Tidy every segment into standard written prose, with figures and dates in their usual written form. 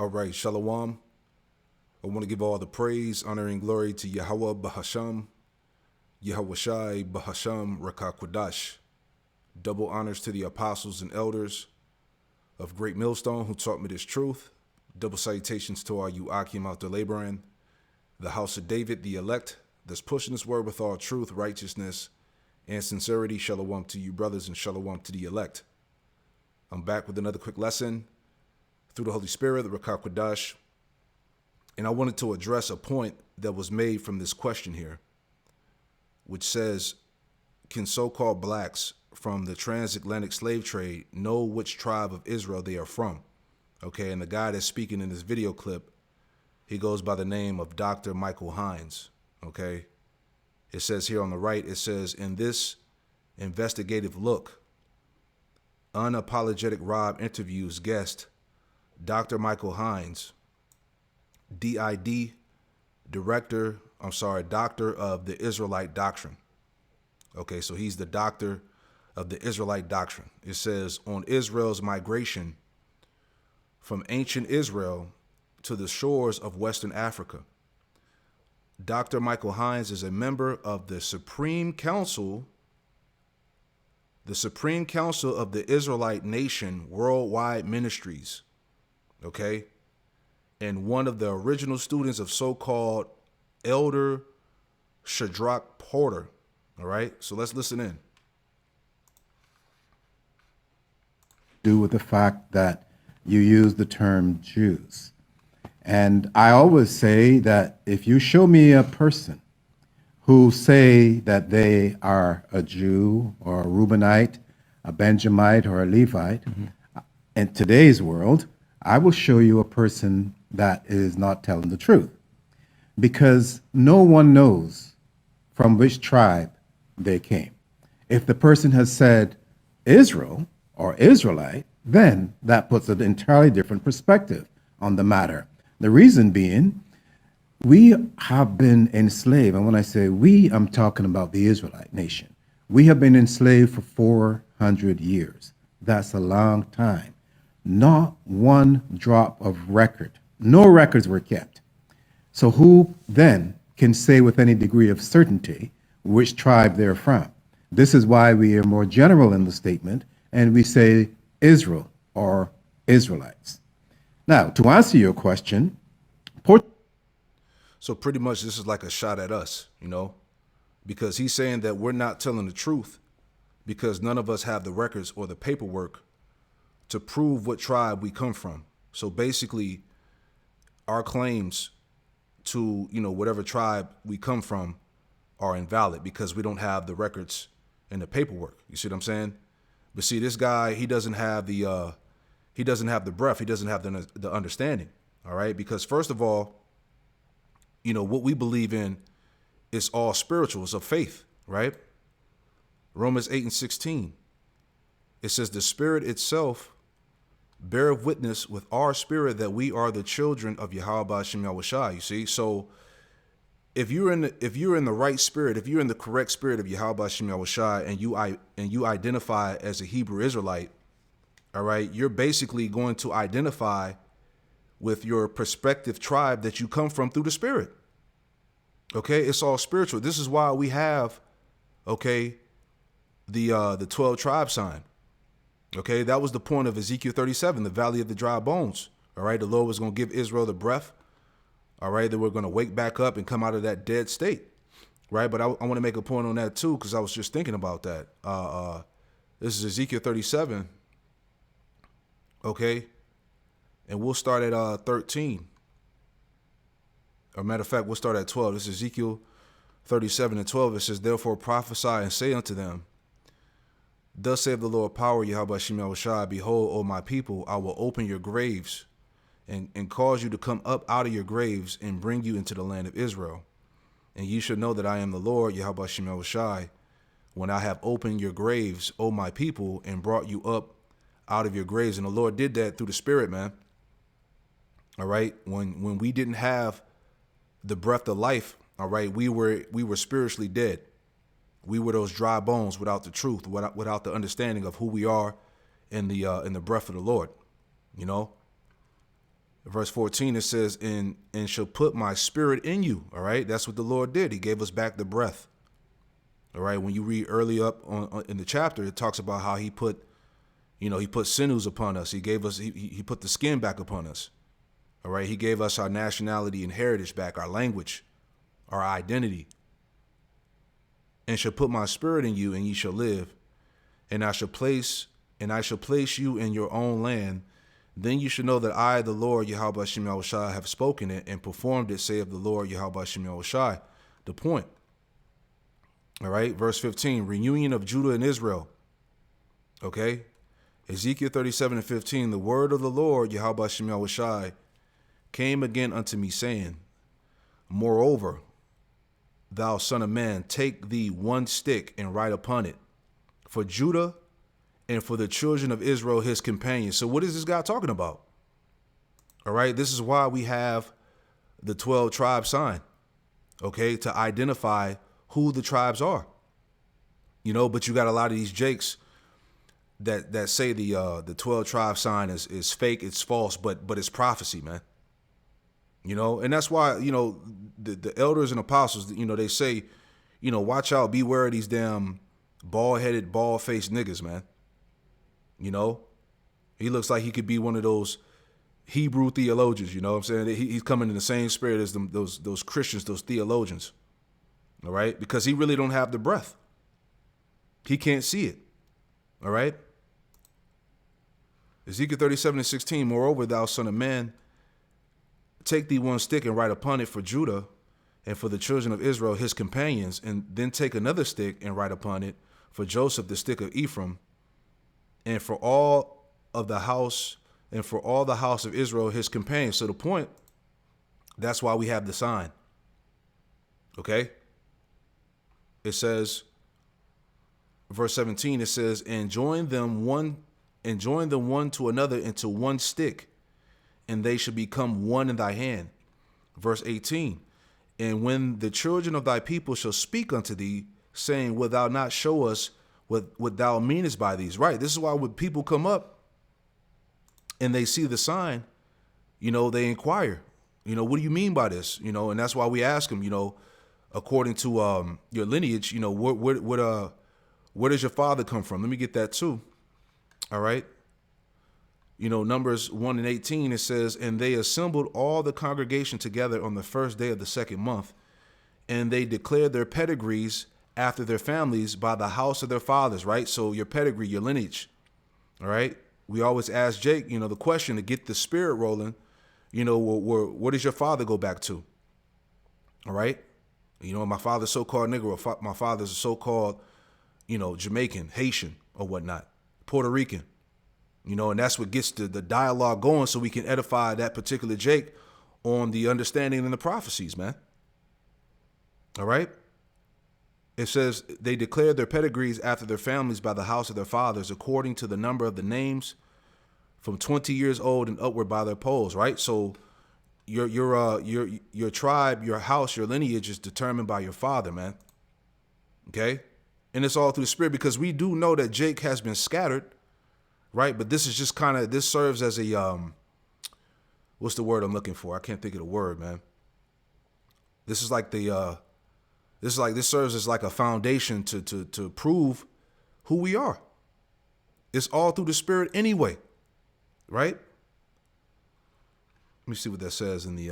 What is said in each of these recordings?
All right, Shalom. I want to give all the praise, honor, and glory to Yahweh Bahasham, Yahweh Shai Bahasham Rakakwadash. Double honors to the apostles and elders of Great Millstone who taught me this truth. Double salutations to our Yuakim out there laboring, the house of David, the elect, that's pushing this word with all truth, righteousness, and sincerity. Shalom to you, brothers, and shalom to the elect. I'm back with another quick lesson through the Holy Spirit, the Rakakwadash. And I wanted to address a point that was made from this question here, which says, can so-called blacks from the transatlantic slave trade know which tribe of Israel they are from? Okay, and the guy that's speaking in this video clip, he goes by the name of Dr. Michael Hines. Okay, it says here on the right, it says, in this investigative look, Unapologetic Rob interviews guest Dr. Michael Hines, DID, doctor of the Israelite doctrine. Okay, so he's the doctor of the Israelite doctrine. It says, on Israel's migration from ancient Israel to the shores of Western Africa. Dr. Michael Hines is a member of the Supreme Council of the Israelite Nation Worldwide Ministries. Okay, and one of the original students of so-called Elder Shadrach Porter. All right, so let's listen in. Do with the fact that you use the term Jews. And I always say that if you show me a person who say that they are a Jew or a Reubenite, a Benjamite, or a Levite, in today's world, I will show you a person that is not telling the truth, because no one knows from which tribe they came. If the person has said Israel or Israelite, then that puts an entirely different perspective on the matter. The reason being, we have been enslaved. And when I say we, I'm talking about the Israelite nation. We have been enslaved for 400 years. That's a long time. Not one drop of record. No records were kept. So who then can say with any degree of certainty which tribe they're from? This is why we are more general in the statement and we say Israel or Israelites. Now, to answer your question, So pretty much this is like a shot at us, because he's saying that we're not telling the truth because none of us have the records or the paperwork to prove what tribe we come from. So basically, our claims to, whatever tribe we come from are invalid because we don't have the records and the paperwork. You see what I'm saying? But see, this guy, he doesn't have the breath. He doesn't have the understanding. All right. Because first of all, what we believe in is all spiritual. It's of faith, right? Romans 8:16. It says the Spirit itself beareth witness with our spirit that we are the children of Yahweh Hashem Yahweh Shai. You see, so if you're in the right spirit, if you're in the correct spirit of Yahweh Hashem Yahweh Shai, and you identify as a Hebrew Israelite, all right, you're basically going to identify with your prospective tribe that you come from through the Spirit. Okay, it's all spiritual. This is why we have, the 12 tribe sign. Okay, that was the point of Ezekiel 37, the valley of the dry bones. All right, the Lord was going to give Israel the breath. All right, they were going to wake back up and come out of that dead state. Right, but I want to make a point on that too, because I was just thinking about that. This is Ezekiel 37. Okay, and we'll start at 13. Or matter of fact, we'll start at 12. This is Ezekiel 37:12. It says, therefore prophesy and say unto them, thus saith the Lord power, Yahweh Hashem Yahweh Shai, behold, O my people, I will open your graves and cause you to come up out of your graves and bring you into the land of Israel. And ye shall know that I am the Lord, Yahweh Hashem Yahweh Shai, when I have opened your graves, O my people, and brought you up out of your graves. And the Lord did that through the Spirit, man. All right. When we didn't have the breath of life, all right, we were spiritually dead. We were those dry bones without the truth, without the understanding of who we are in the breath of the Lord, Verse 14, it says, and shall put my spirit in you. All right. That's what the Lord did. He gave us back the breath. All right. When you read early up in the chapter, it talks about how he put sinews upon us. He gave us, he put the skin back upon us. All right. He gave us our nationality and heritage back, our language, our identity. And shall put my spirit in you, and ye shall live. And I shall place you in your own land. Then you should know that I, the Lord, Yahweh Shem Yahushai, have spoken it and performed it, saith the Lord, Yahweh Shem Yahushai. The point. All right. Verse 15, reunion of Judah and Israel. Okay. Ezekiel 37:15, the word of the Lord, Yahweh Shem Yahushai, came again unto me, saying, moreover, thou son of man, take thee one stick and write upon it for Judah and for the children of Israel, his companions. So what is this guy talking about? All right. This is why we have the 12 tribe sign. Okay. To identify who the tribes are, but you got a lot of these jakes that say the 12 tribe sign is fake. It's false, but it's prophecy, man. And that's why, the elders and apostles, they say, watch out, beware of these damn bald-headed, bald-faced niggas, man. He looks like he could be one of those Hebrew theologians, you know what I'm saying? He's coming in the same spirit as those Christians, those theologians, all right? Because he really don't have the breath. He can't see it, all right? Ezekiel 37:16, moreover, thou son of man, take thee one stick and write upon it for Judah and for the children of Israel, his companions, and then take another stick and write upon it for Joseph, the stick of Ephraim, and for all the house of Israel, his companions. So the point, that's why we have the sign. Okay? It says, verse 17, it says, and join them one to another into one stick, and they shall become one in thy hand. Verse 18, and when the children of thy people shall speak unto thee, saying, wilt thou not show us what thou meanest by these? Right. This is why when people come up and they see the sign, they inquire, what do you mean by this? And that's why we ask them, according to your lineage, where does your father come from? Let me get that too. All right. Numbers 1:18, it says, and they assembled all the congregation together on the first day of the second month, and they declared their pedigrees after their families by the house of their fathers, right? So your pedigree, your lineage, all right? We always ask Jake, the question to get the spirit rolling, where does your father go back to? All right? My father's so-called Negro, my father's a so-called, Jamaican, Haitian, or whatnot, Puerto Rican. And that's what gets the dialogue going so we can edify that particular Jake on the understanding and the prophecies, man. All right? It says they declared their pedigrees after their families by the house of their fathers, according to the number of the names, from 20 years old and upward by their polls, right? So your tribe, your house, your lineage is determined by your father, man. Okay? And it's all through the spirit, because we do know that Jake has been scattered. Right. But this is just this serves as a, what's the word I'm looking for? I can't think of the word, man. This is like this serves as like a foundation to prove who we are. It's all through the spirit anyway. Right. Let me see what that says in the,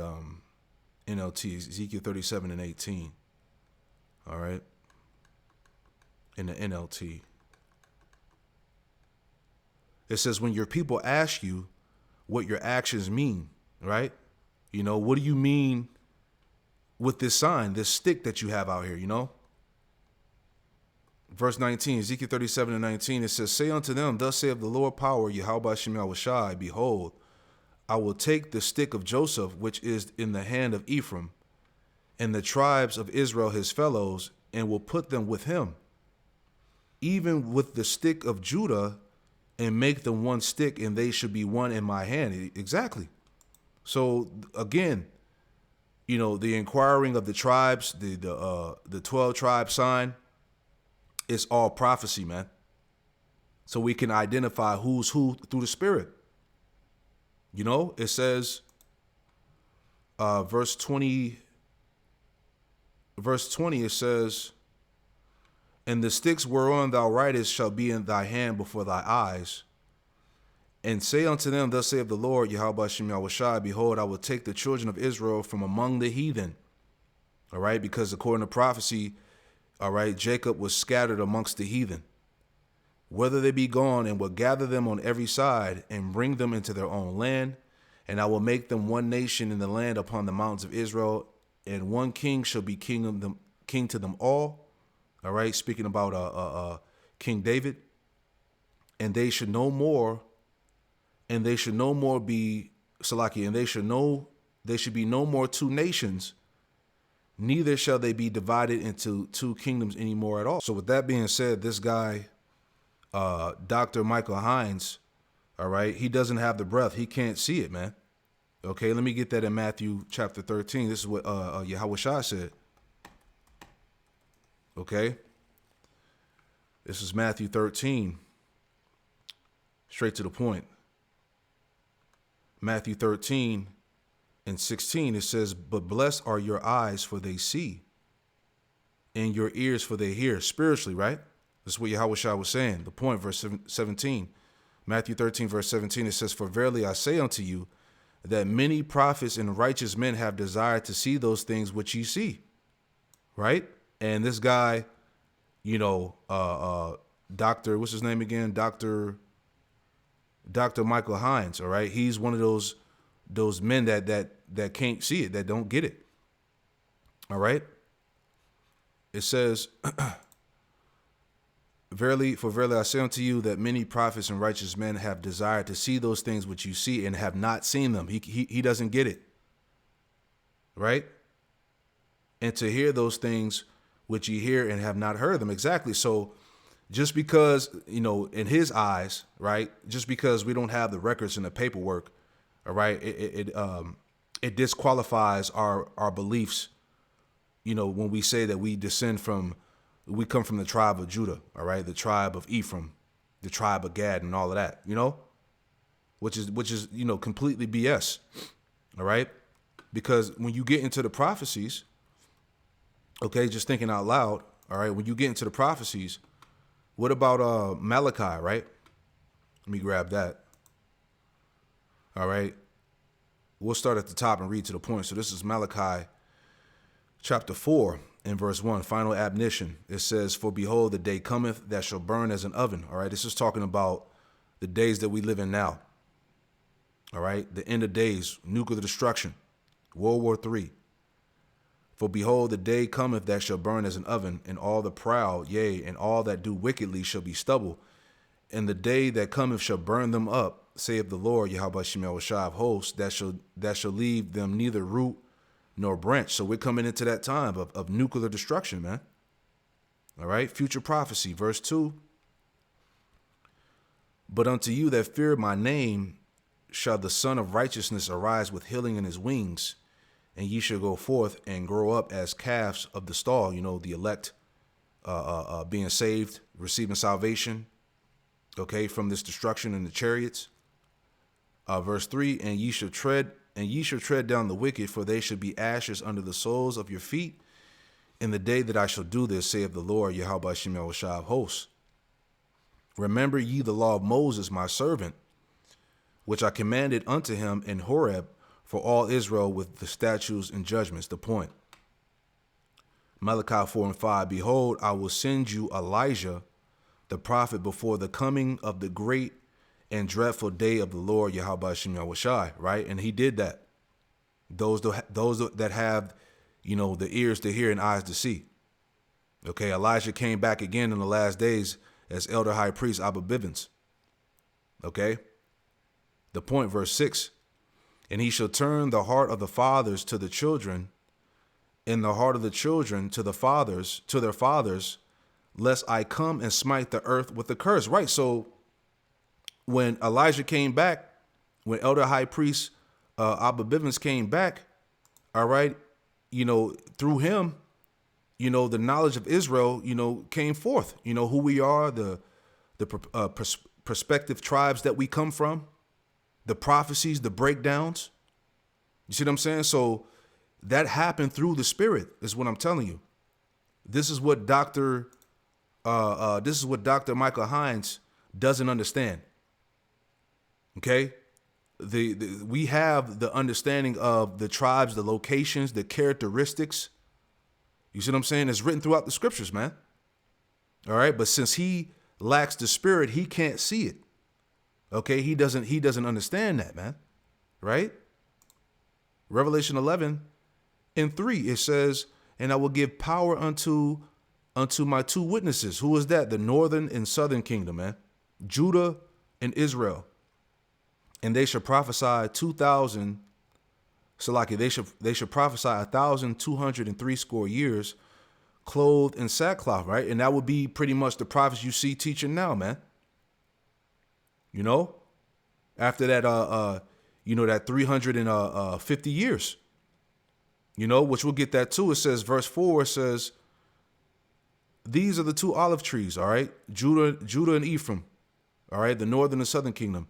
NLT, Ezekiel 37:18. All right. In the NLT. It says, when your people ask you what your actions mean, right? What do you mean with this sign, this stick that you have out here, Verse 19, Ezekiel 37:19, it says, say unto them, thus saith the Lord power, Yahweh Shem Yahushai, behold, I will take the stick of Joseph, which is in the hand of Ephraim, and the tribes of Israel his fellows, and will put them with him, even with the stick of Judah, and make them one stick, and they should be one in my hand. Exactly. So again, the inquiring of the tribes, the 12 tribe sign, it's all prophecy, man. So we can identify who's who through the spirit. It says verse 20, it says, and the sticks whereon thou writest shall be in thy hand before thy eyes. And say unto them, thus saith the Lord, Yahweh Shem Yahushai, behold, I will take the children of Israel from among the heathen. All right, because according to prophecy, all right, Jacob was scattered amongst the heathen. Whether they be gone, and will gather them on every side, and bring them into their own land. And I will make them one nation in the land upon the mountains of Israel, and one king shall be king to them all. All right, speaking about King David. And they should no more be Salaki, and they should be no more two nations, neither shall they be divided into two kingdoms anymore at all. So with that being said, this guy, Dr. Michael Hines, all right, he doesn't have the breath. He can't see it, man. Okay, let me get that in Matthew chapter 13. This is what Yahushua said. Okay, this is Matthew 13. Straight to the point. Matthew 13 and 16, it says, but blessed are your eyes, for they see, and your ears, for they hear. Spiritually, right? That's what Yahushua was saying. The point, verse 17. Matthew 13, verse 17, it says, for verily I say unto you, that many prophets and righteous men have desired to see those things which ye see. Right? And this guy, Dr. What's his name again? Dr. Michael Hines, all right? He's one of those men that can't see it, that don't get it. All right? It says, verily I say unto you that many prophets and righteous men have desired to see those things which you see and have not seen them. He doesn't get it. Right? And to hear those things which ye hear and have not heard them. Exactly. So just because, in his eyes, right, just because we don't have the records and the paperwork, all right, it disqualifies our beliefs, when we say that we come from the tribe of Judah, all right, the tribe of Ephraim, the tribe of Gad, and all of that, which is completely BS, all right, because when you get into the prophecies, okay, just thinking out loud, all right, when you get into the prophecies, what about Malachi, right? Let me grab that. All right. We'll start at the top and read to the point. So this is Malachi chapter 4 and verse 1, final admonition. It says, for behold, the day cometh that shall burn as an oven. All right. This is talking about the days that we live in now. All right. The end of days, nuclear destruction, World War III. For behold, the day cometh that shall burn as an oven, and all the proud, yea, and all that do wickedly shall be stubble. And the day that cometh shall burn them up, saith the Lord, Yahweh Shem Yahushai of hosts, that shall leave them neither root nor branch. So we're coming into that time of nuclear destruction, man. All right, future prophecy, verse 2. But unto you that fear my name shall the Son of Righteousness arise with healing in his wings, and ye shall go forth and grow up as calves of the stall, the elect being saved, receiving salvation, okay, from this destruction in the chariots. Verse 3, and ye shall tread down the wicked, for they shall be ashes under the soles of your feet in the day that I shall do this, saith the Lord, Yahweh Shem Yahushai of hosts. Remember ye the law of Moses, my servant, which I commanded unto him in Horeb, for all Israel with the statutes and judgments. The point. Malachi 4 and 5. Behold, I will send you Elijah, the prophet, before the coming of the great and dreadful day of the Lord, Yahweh Shem Yahushai. Right? And he did that. Those that have, the ears to hear and eyes to see. Okay, Elijah came back again in the last days as elder high priest Abba Bivens. Okay? The point, verse 6. And he shall turn the heart of the fathers to the children, and the heart of the children to their fathers, lest I come and smite the earth with a curse. Right. So when Elijah came back, when elder high priest Abba Bivens came back, all right, through him, the knowledge of Israel, came forth, who we are, the prospective tribes that we come from, the prophecies, the breakdowns, You see what I'm saying? So that happened through the Spirit is what I'm telling you. This is what Dr. Michael Hines doesn't understand. Okay? We have the understanding of the tribes, the locations, the characteristics. You see what I'm saying? It's written throughout the scriptures, man. All right, but since he lacks the Spirit, he can't see it. Okay, he doesn't understand that, man. Right? Revelation 11:3, it says, "And I will give power unto my two witnesses." Who is that? The northern and southern kingdom, man. Judah and Israel. "And they shall prophesy 2,000." Salaki, they should prophesy 1,203 years, clothed in sackcloth, right? And that would be pretty much the prophets you see teaching now, man. You know, after that, that 350 years, which we'll get that too. It says, verse 4, it says, "These are the two olive trees, all right, Judah and Ephraim, all right, the northern and southern kingdom,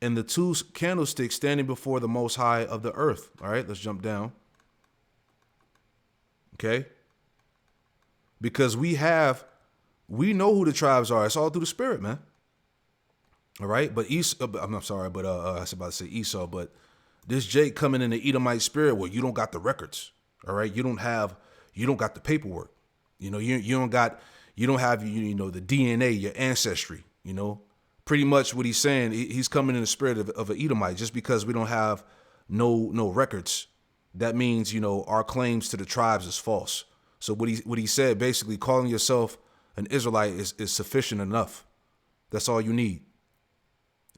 and the two candlesticks standing before the Most High of the earth." All right, let's jump down. Okay, because we know who the tribes are. It's all through the Spirit, man. All right, but Esau, I'm sorry, but I was about to say Esau, but this Jake coming in the Edomite spirit, well, you don't got the records. All right, you don't got the paperwork. You don't have the DNA, your ancestry. Pretty much what he's saying. He's coming in the spirit of an Edomite. Just because we don't have no records, that means our claims to the tribes is false. So what he said, basically, calling yourself an Israelite is sufficient enough. That's all you need.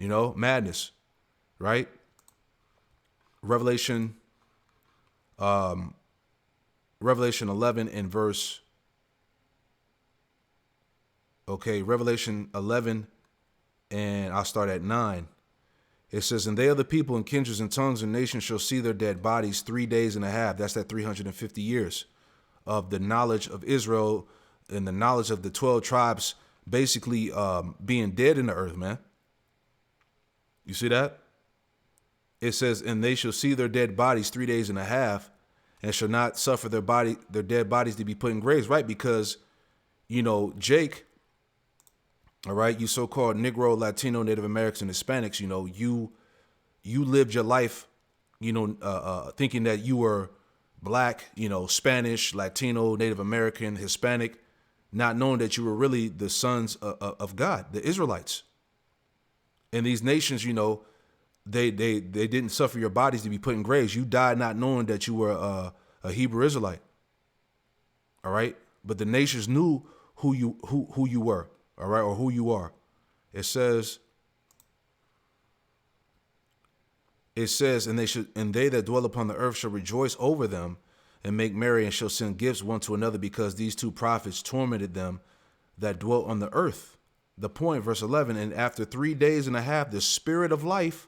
Madness, right? Revelation 11 and verse. Okay, Revelation 11, and I'll start at 9. It says, "And they of the people and kindreds and tongues and nations shall see their dead bodies 3 days and a half." That's that 350 years of the knowledge of Israel and the knowledge of the 12 tribes basically being dead in the earth, man. You see that? It says, "And they shall see their dead bodies 3 days and a half, and shall not suffer their dead bodies to be put in graves," right? Because, Jake, all right, you so-called Negro, Latino, Native Americans, and Hispanics, you lived your life, thinking that you were black, Spanish, Latino, Native American, Hispanic, not knowing that you were really the sons of God, the Israelites. And these nations, they didn't suffer your bodies to be put in graves. You died not knowing that you were a Hebrew Israelite. All right, but the nations knew who you were. All right, or who you are. It says, "And they that dwell upon the earth shall rejoice over them, and make merry, and shall send gifts one to another, because these two prophets tormented them that dwelt on the earth." The point, verse 11, "And after 3 days and a half, the Spirit of life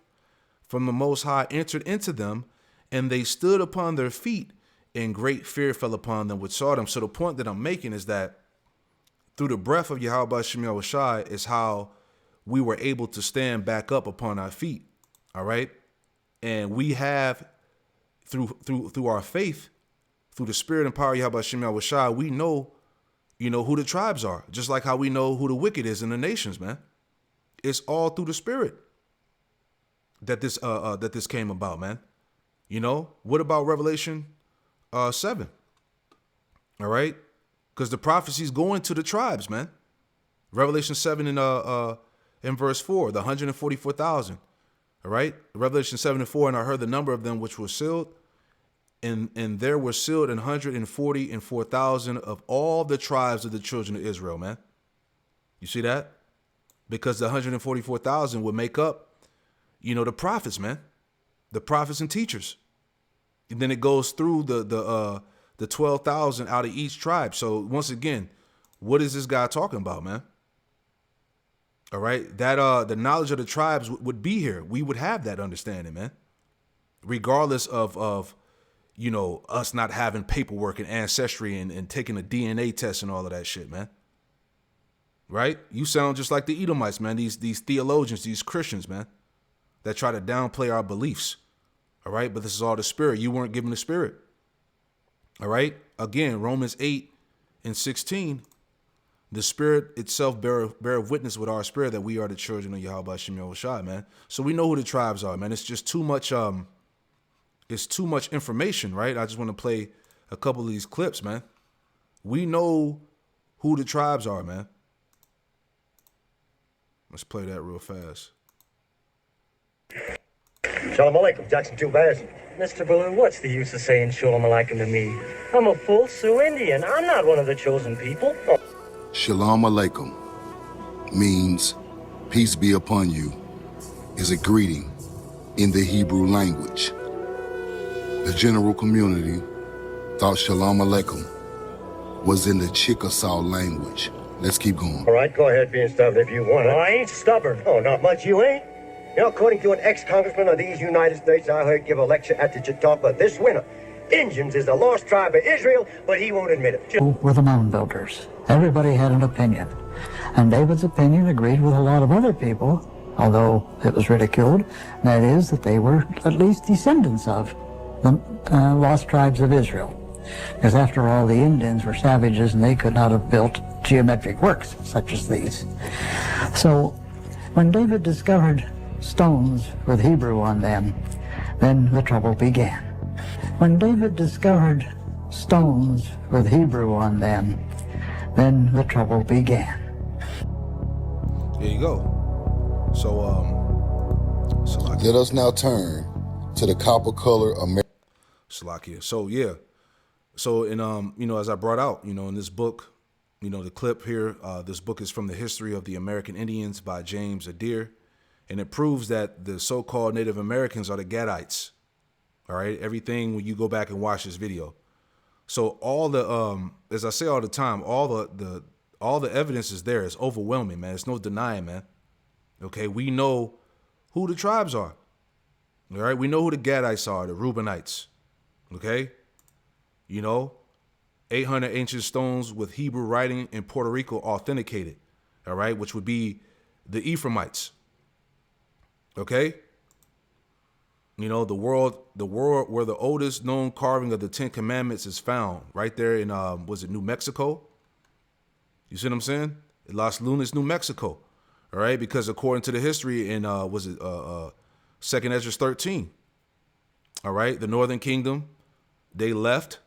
from the Most High entered into them, and they stood upon their feet, and great fear fell upon them which saw them." So the point that I'm making is that through the breath of Yahweh Shem Yahushai is how we were able to stand back up upon our feet. All right. And we have through our faith, through the Spirit and power of Yahweh Shem Yahushai, we know, who the tribes are, just like how we know who the wicked is in the nations, man. It's all through the Spirit that this came about, man. What about Revelation 7? All right. Because the prophecy's going to the tribes, man. Revelation 7 in verse 4, the 144,000. All right. Revelation 7:4, "And I heard the number of them which were sealed, and there were sealed 144,000 of all the tribes of the children of Israel," man. You see that? Because the 144,000 would make up, the prophets, man. The prophets and teachers. And then it goes through the 12,000 out of each tribe. So once again, what is this guy talking about, man? All right, that the knowledge of the tribes would be here. We would have that understanding, man. Regardless of us not having paperwork and ancestry and taking a DNA test and all of that shit, man. Right? You sound just like the Edomites, man. These theologians, these Christians, man, that try to downplay our beliefs. All right. But this is all the spirit. You weren't given the spirit. All right. Again, Romans 8:16, the spirit itself bear witness with our spirit that we are the children of Yahweh Shem Yahushua, man. So we know who the tribes are, man. It's just too much, it's too much information, right? I just want to play a couple of these clips, man. We know who the tribes are, man. Let's play that real fast. Shalom Aleichem, Jackson 2 Bass. Mr. Baloo, what's the use of saying Shalom Aleichem to me? I'm a full Sioux Indian. I'm not one of the chosen people. Shalom Aleichem means peace be upon you, is a greeting in the Hebrew language. The general community thought Shalom Aleichem was in the Chickasaw language. Let's keep going. All right, go ahead being stubborn if you want Well, it. I ain't stubborn. Oh, not much you ain't. You know, according to an ex-congressman of these United States I heard give a lecture at the Chautauqua this winter, Indians is the lost tribe of Israel, but he won't admit it. Were the mound builders. Everybody had an opinion. And David's opinion agreed with a lot of other people, although it was ridiculed. That is, that they were at least descendants of the lost tribes of Israel. Because after all, the Indians were savages and they could not have built geometric works such as these. So when David discovered stones with Hebrew on them, then the trouble began. When David discovered stones with Hebrew on them, then the trouble began. There you go. So, Let us now turn to the copper color American. Salakia. So yeah. So in as I brought out, in this book, the clip here, this book is from the History of the American Indians by James Adair, and it proves that the so-called Native Americans are the Gadites. All right, everything when you go back and watch this video. So all the as I say all the time, all the evidence is there. It's overwhelming, man. It's no denying, man. Okay, we know who the tribes are. All right, we know who the Gadites are, the Reubenites. Okay, 800 ancient stones with Hebrew writing in Puerto Rico authenticated. All right, which would be the Ephraimites. Okay. The world where the oldest known carving of the Ten Commandments is found, right there in, was it New Mexico? You see what I'm saying? In Las Lunas, New Mexico. All right, because according to the history in, was it Second Ezra 13? All right, the Northern Kingdom, they left,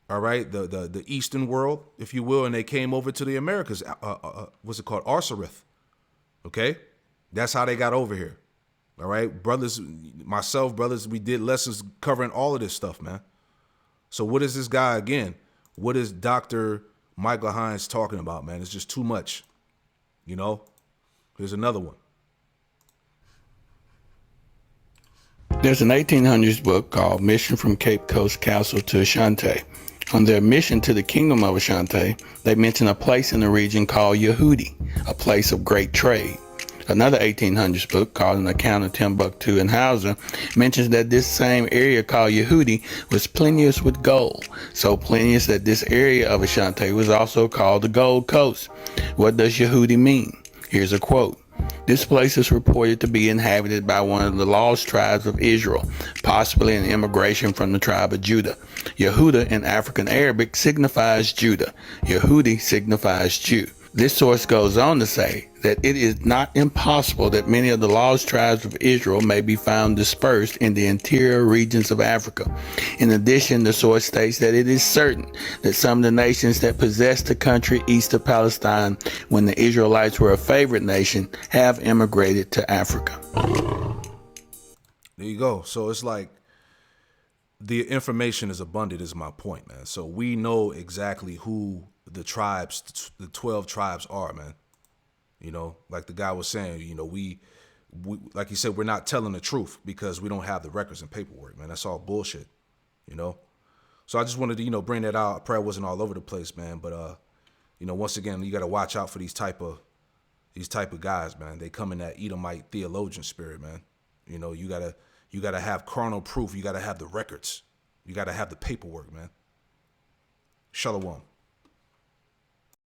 all right, the Eastern world, if you will, and they came over to the Americas. What's it called? Arsareth. Okay, that's how they got over here. All right, brothers, brothers, we did lessons covering all of this stuff, man. So what is this guy again? What is Dr. Michael Hines talking about, man? It's just too much. Here's another one. There's an 1800s book called Mission from Cape Coast Castle to Ashanti. On their mission to the kingdom of Ashanti, they mention a place in the region called Yehudi, a place of great trade. Another 1800s book called An Account of Timbuktu and Hausa mentions that this same area called Yehudi was plenteous with gold, so plenteous that this area of Ashanti was also called the Gold Coast. What does Yehudi mean? Here's a quote. This place is reported to be inhabited by one of the lost tribes of Israel, possibly an immigration from the tribe of Judah. Yehuda in African Arabic signifies Judah. Yehudi signifies Jew. This source goes on to say that it is not impossible that many of the lost tribes of Israel may be found dispersed in the interior regions of Africa. In addition, the source states that it is certain that some of the nations that possessed the country east of Palestine when the Israelites were a favorite nation have immigrated to Africa. There you go. So it's like the information is abundant is my point, man. So we know exactly who the tribes, the 12 tribes are, man. Like the guy was saying, we like he said, we're not telling the truth because we don't have the records and paperwork, man. That's all bullshit, So I just wanted to, bring that out. I pray I wasn't all over the place, man. But, once again, you got to watch out for these type of guys, man. They come in that Edomite theologian spirit, man. You gotta have carnal proof. You gotta have the records. You gotta have the paperwork, man. Shalom.